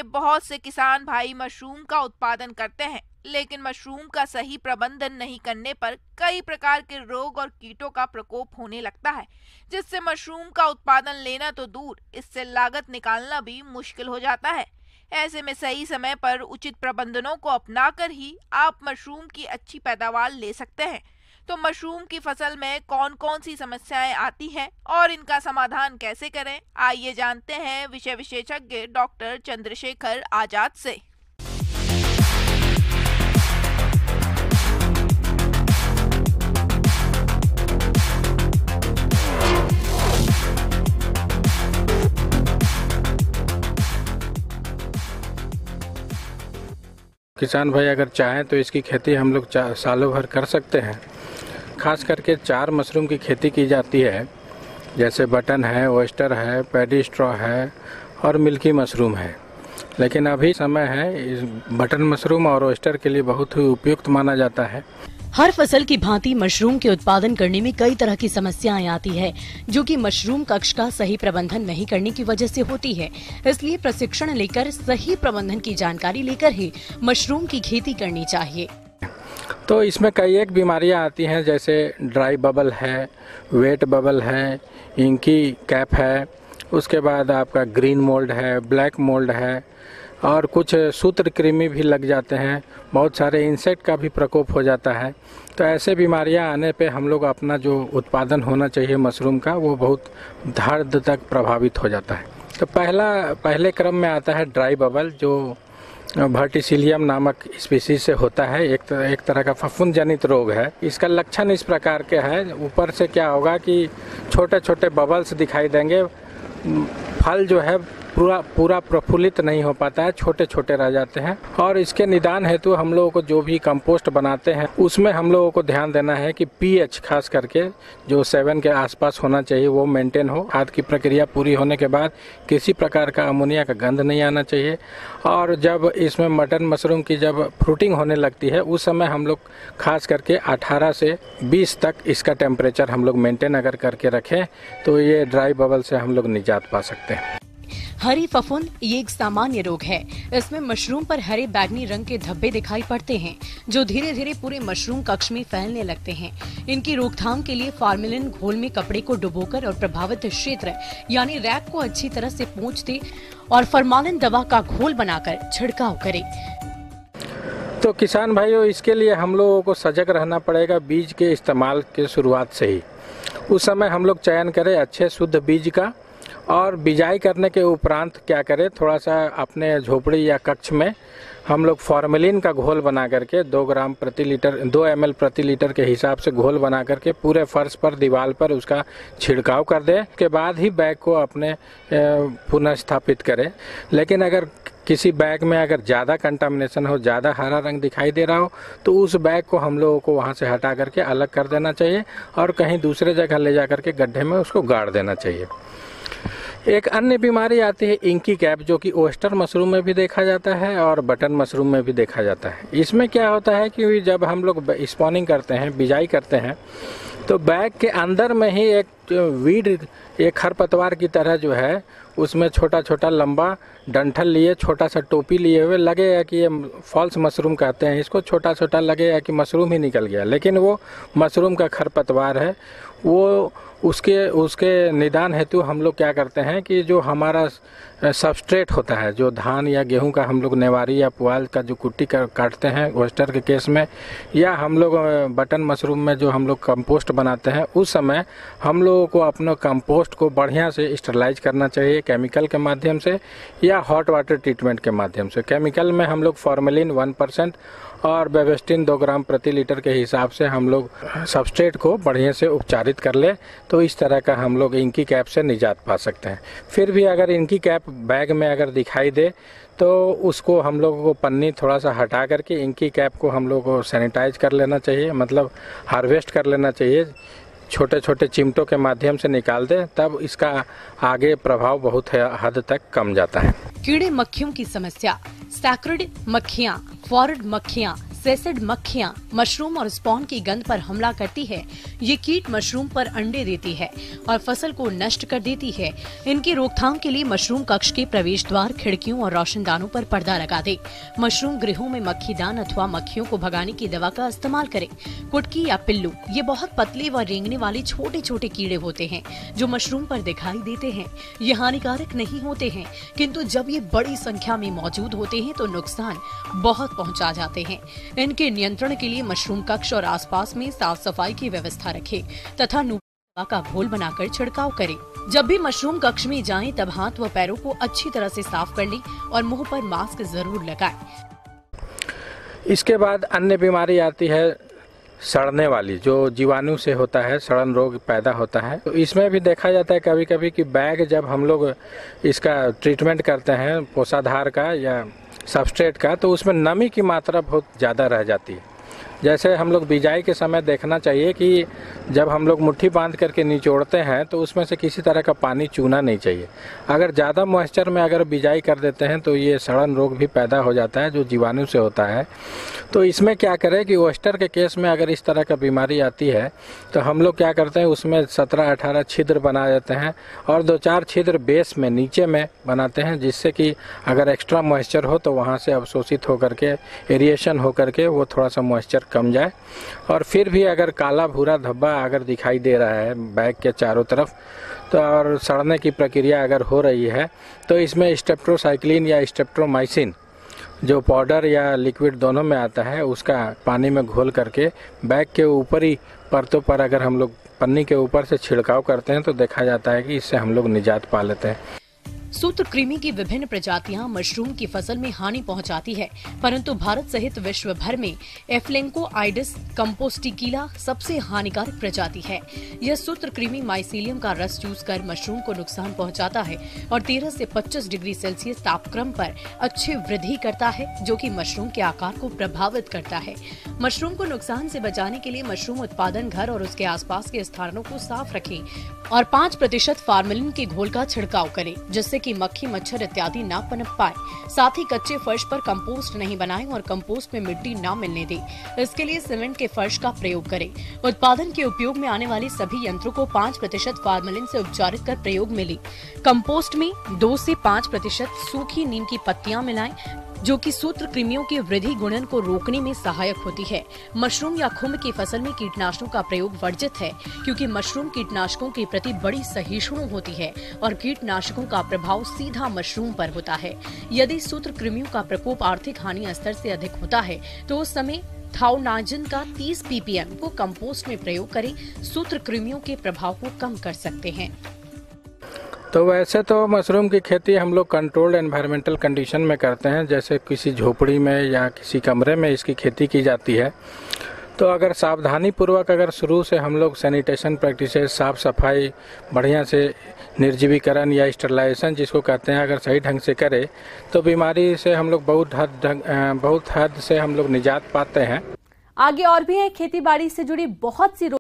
देखिए, बहुत से किसान भाई मशरूम का उत्पादन करते हैं, लेकिन मशरूम का सही प्रबंधन नहीं करने पर कई प्रकार के रोग और कीटों का प्रकोप होने लगता है, जिससे मशरूम का उत्पादन लेना तो दूर, इससे लागत निकालना भी मुश्किल हो जाता है। ऐसे में सही समय पर उचित प्रबंधनों को अपनाकर ही आप मशरूम की अच्छी पैदावार ले सकते हैं। तो मशरूम की फसल में कौन कौन सी समस्याएं आती हैं और इनका समाधान कैसे करें, आइए जानते हैं विषय विशेषज्ञ डॉक्टर चंद्रशेखर आजाद से। किसान भाई अगर चाहें तो इसकी खेती हम लोग सालों भर कर सकते हैं। खास करके 4 मशरूम की खेती की जाती है, जैसे बटन है, ओयस्टर है, पैडी स्ट्रॉ है और मिल्की मशरूम है। लेकिन अभी समय है इस बटन मशरूम और ओयस्टर के लिए बहुत ही उपयुक्त माना जाता है। हर फसल की भांति मशरूम के उत्पादन करने में कई तरह की समस्याएं आती है, जो कि मशरूम कक्ष का सही प्रबंधन नहीं करने की वजह से होती है। इसलिए प्रशिक्षण लेकर सही प्रबंधन की जानकारी लेकर ही मशरूम की खेती करनी चाहिए। तो इसमें कई एक बीमारियां आती हैं, जैसे ड्राई बबल है, वेट बबल है, इंकी कैप है, उसके बाद आपका ग्रीन मोल्ड है, ब्लैक मोल्ड है और कुछ सूत्रकृमि भी लग जाते हैं। बहुत सारे इंसेक्ट का भी प्रकोप हो जाता है। तो ऐसे बीमारियां आने पे हम लोग अपना जो उत्पादन होना चाहिए मशरूम का, वो बहुत हद तक प्रभावित हो जाता है। तो पहले क्रम में आता है ड्राई बबल, जो वर्टिसिलियम नामक स्पीसीज से होता है। एक तरह का फफूंद जनित रोग है। इसका लक्षण इस प्रकार के है, ऊपर से क्या होगा कि छोटे छोटे बबल्स दिखाई देंगे, फल जो है पूरा प्रफुल्लित नहीं हो पाता है, छोटे छोटे रह जाते हैं। और इसके निदान हेतु हम लोगों को जो भी कंपोस्ट बनाते हैं उसमें हम लोगों को ध्यान देना है कि पीएच खास करके जो 7 के आसपास होना चाहिए वो मेंटेन हो। खाद की प्रक्रिया पूरी होने के बाद किसी प्रकार का अमोनिया का गंध नहीं आना चाहिए। और जब इसमें मटन मशरूम की जब फ्रूटिंग होने लगती है उस समय हम लोग खास करके 18 से 20 तक इसका टेम्परेचर हम लोग मेंटेन अगर करके रखें तो ये ड्राई बबल से हम लोग निजात पा सकते हैं। हरी फफूंद ये एक सामान्य रोग है। इसमें मशरूम पर हरे बैगनी रंग के धब्बे दिखाई पड़ते हैं, जो धीरे धीरे पूरे मशरूम कक्ष में फैलने लगते हैं। इनकी रोकथाम के लिए फार्मेलिन घोल में कपड़े को डुबोकर और प्रभावित क्षेत्र यानी रैक को अच्छी तरह से पोंछ दे और फॉर्मालिन दवा का घोल बनाकर छिड़काव करें। तो किसान भाइयों, इसके लिए हम लोगों को सजग रहना पड़ेगा बीज के इस्तेमाल के शुरुआत से ही। उस समय हम लोग चयन करें अच्छे शुद्ध बीज का, और बिजाई करने के उपरांत क्या करें, थोड़ा सा अपने झोपड़ी या कक्ष में हम लोग फॉर्मेलिन का घोल बना करके 2 ग्राम प्रति लीटर 2 ml प्रति लीटर के हिसाब से घोल बना करके पूरे फर्श पर दीवार पर उसका छिड़काव कर दें। के बाद ही बैग को अपने पुनः स्थापित करें। लेकिन अगर किसी बैग में अगर ज़्यादा कंटामिनेशन हो, ज़्यादा हरा रंग दिखाई दे रहा हो, तो उस बैग को हम लोगों को वहाँ से हटा करके अलग कर देना चाहिए और कहीं दूसरे जगह ले जा करके गड्ढे में उसको गाड़ देना चाहिए। एक अन्य बीमारी आती है इंकी कैप, जो कि ओयस्टर मशरूम में भी देखा जाता है और बटन मशरूम में भी देखा जाता है। इसमें क्या होता है कि जब हम लोग स्पॉनिंग करते हैं, बिजाई करते हैं, तो बैग के अंदर में ही एक वीड, एक खरपतवार की तरह जो है उसमें छोटा छोटा लंबा डंठल लिए, छोटा सा टोपी लिए हुए, लगेगा कि ये फॉल्स मशरूम कहते हैं इसको, छोटा छोटा लगेगा कि मशरूम ही निकल गया, लेकिन वो मशरूम का खरपतवार है। वो उसके निदान हेतु हम लोग क्या करते हैं कि जो हमारा सबस्ट्रेट होता है, जो धान या गेहूं का हम लोग नेवारी या पुआल का जो कुट्टी काटते हैं ओयस्टर के केस में, या हम लोग बटन मशरूम में जो हम लोग कंपोस्ट बनाते हैं, उस समय हम लोगों को अपना कंपोस्ट को बढ़िया से स्टरलाइज करना चाहिए केमिकल के माध्यम से या हॉट वाटर ट्रीटमेंट के माध्यम से। केमिकल में हम लोग फॉर्मेलिन 1% और बेबेस्टिन 2 ग्राम प्रति लीटर के हिसाब से हम लोग सबस्ट्रेट को बढ़िया से उपचारित कर ले, तो इस तरह का हम लोग इंकी कैप से निजात पा सकते हैं। फिर भी अगर इंकी कैप बैग में अगर दिखाई दे तो उसको हम लोगों को पन्नी थोड़ा सा हटा करके इंकी कैप को हम लोग को सैनिटाइज कर लेना चाहिए, मतलब हार्वेस्ट कर लेना चाहिए, छोटे छोटे चिमटों के माध्यम से निकाल दे, तब इसका आगे प्रभाव बहुत हद तक कम जाता है। कीड़े मक्खियों की समस्या, सैक्रिड मक्खियाँ, फॉरेड मक्खियाँ, सेसिड मक्खियां मशरूम और स्पॉन की गंध पर हमला करती है। ये कीट मशरूम पर अंडे देती है और फसल को नष्ट कर देती है। इनकी रोकथाम के लिए मशरूम कक्ष के प्रवेश द्वार, खिड़कियों और रोशनदानों पर पर्दा लगा दे। मशरूम गृहों में मक्खीदान अथवा मक्खियों को भगाने की दवा का इस्तेमाल करें। कुटकी या पिल्लू, ये बहुत पतले व रेंगने वाले छोटे छोटे कीड़े होते हैं जो मशरूम पर दिखाई देते हैं। ये हानिकारक नहीं होते हैं, किंतु जब ये बड़ी संख्या में मौजूद होते हैं तो नुकसान बहुत पहुंचा जाते हैं। इनके नियंत्रण के लिए मशरूम कक्ष और आसपास में साफ सफाई की व्यवस्था रखें तथा दवा का घोल बनाकर छिड़काव करें। जब भी मशरूम कक्ष में जाएं तब हाथ व पैरों को अच्छी तरह से साफ कर लें और मुंह पर मास्क जरूर लगाएं। इसके बाद अन्य बीमारी आती है सड़ने वाली, जो जीवाणु से होता है, सड़न रोग पैदा होता है। तो इसमें भी देखा जाता है कभी कभी कि बैग जब हम लोग इसका ट्रीटमेंट करते हैं पोषाधार का या सबस्ट्रेट का, तो उसमें नमी की मात्रा बहुत ज़्यादा रह जाती है। जैसे हम लोग बिजाई के समय देखना चाहिए कि जब हम लोग मुट्ठी बांध करके निचोड़ते हैं तो उसमें से किसी तरह का पानी चूना नहीं चाहिए। अगर ज़्यादा मॉइस्चर में अगर बिजाई कर देते हैं तो ये सड़न रोग भी पैदा हो जाता है जो जीवाणु से होता है। तो इसमें क्या करें कि ओयस्टर के केस में अगर इस तरह का बीमारी आती है तो हम लोग क्या करते हैं, उसमें 17-18 छिद्र बना देते हैं और 2-4 छिद्र बेस में नीचे में बनाते हैं, जिससे कि अगर एक्स्ट्रा मॉइस्चर हो तो वहाँ से अवशोषित होकर के एरिएशन होकर के वो थोड़ा सा मॉइस्चर कम जाए। और फिर भी अगर काला भूरा धब्बा अगर दिखाई दे रहा है बैग के चारों तरफ तो और सड़ने की प्रक्रिया अगर हो रही है तो इसमें स्टेप्टोसाइक्लिन या स्टेप्टोमाइसिन जो पाउडर या लिक्विड दोनों में आता है, उसका पानी में घोल करके बैग के ऊपरी परतों पर अगर हम लोग पन्नी के ऊपर से छिड़काव करते हैं तो देखा जाता है कि इससे हम लोग निजात पा लेते हैं। सूत्रकृमि की विभिन्न प्रजातियां मशरूम की फसल में हानि पहुंचाती है, परंतु भारत सहित विश्व भर में एफ्लेंको आइडिस कंपोस्टिकीला सबसे हानिकारक प्रजाति है। यह सूत्रकृमि माइसीलियम का रस चूस कर मशरूम को नुकसान पहुंचाता है और 13 से 25 डिग्री सेल्सियस तापक्रम पर अच्छी वृद्धि करता है, जो कि मशरूम के आकार को प्रभावित करता है। मशरूम को नुकसान से बचाने के लिए मशरूम उत्पादन घर और उसके आसपास के स्थानों को साफ रखें और 5% फार्मेलिन के घोल का छिड़काव करें, जिससे कि मक्खी मच्छर इत्यादि ना पनप पाए। साथ ही कच्चे फर्श पर कंपोस्ट नहीं बनाएं और कंपोस्ट में मिट्टी ना मिलने दें। इसके लिए सीमेंट के फर्श का प्रयोग करें। उत्पादन के उपयोग में आने वाले सभी यंत्रों को 5% फार्मेलिन से उपचारित कर प्रयोग में लें। कंपोस्ट में 2 से 5% सूखी नीम की पत्तियां मिलाएं, जो कि सूत्रकृमियों के वृद्धि गुणन को रोकने में सहायक होती है। मशरूम या खुम्ब की फसल में कीटनाशकों का प्रयोग वर्जित है, क्योंकि मशरूम कीटनाशकों के प्रति बड़ी सहिष्णु होती है और कीटनाशकों का प्रभाव सीधा मशरूम पर होता है। यदि सूत्रकृमियों का प्रकोप आर्थिक हानि स्तर से अधिक होता है तो उस समय थाउनाजिन का 30 ppm को कंपोस्ट में प्रयोग करें। सूत्रकृमियों के प्रभाव को कम कर सकते हैं। तो वैसे तो मशरूम की खेती हम लोग कंट्रोल्ड एनवायरमेंटल कंडीशन में करते हैं, जैसे किसी झोपड़ी में या किसी कमरे में इसकी खेती की जाती है। तो अगर सावधानी पूर्वक अगर शुरू से हम लोग सैनिटेशन प्रैक्टिसेस, साफ सफाई, बढ़िया से निर्जीवीकरण या स्टरलाइजेशन जिसको कहते हैं, अगर सही ढंग से करें तो बीमारी से हम लोग बहुत हद से हम लोग निजात पाते हैं। आगे और भी है खेती बाड़ी से जुड़ी बहुत सी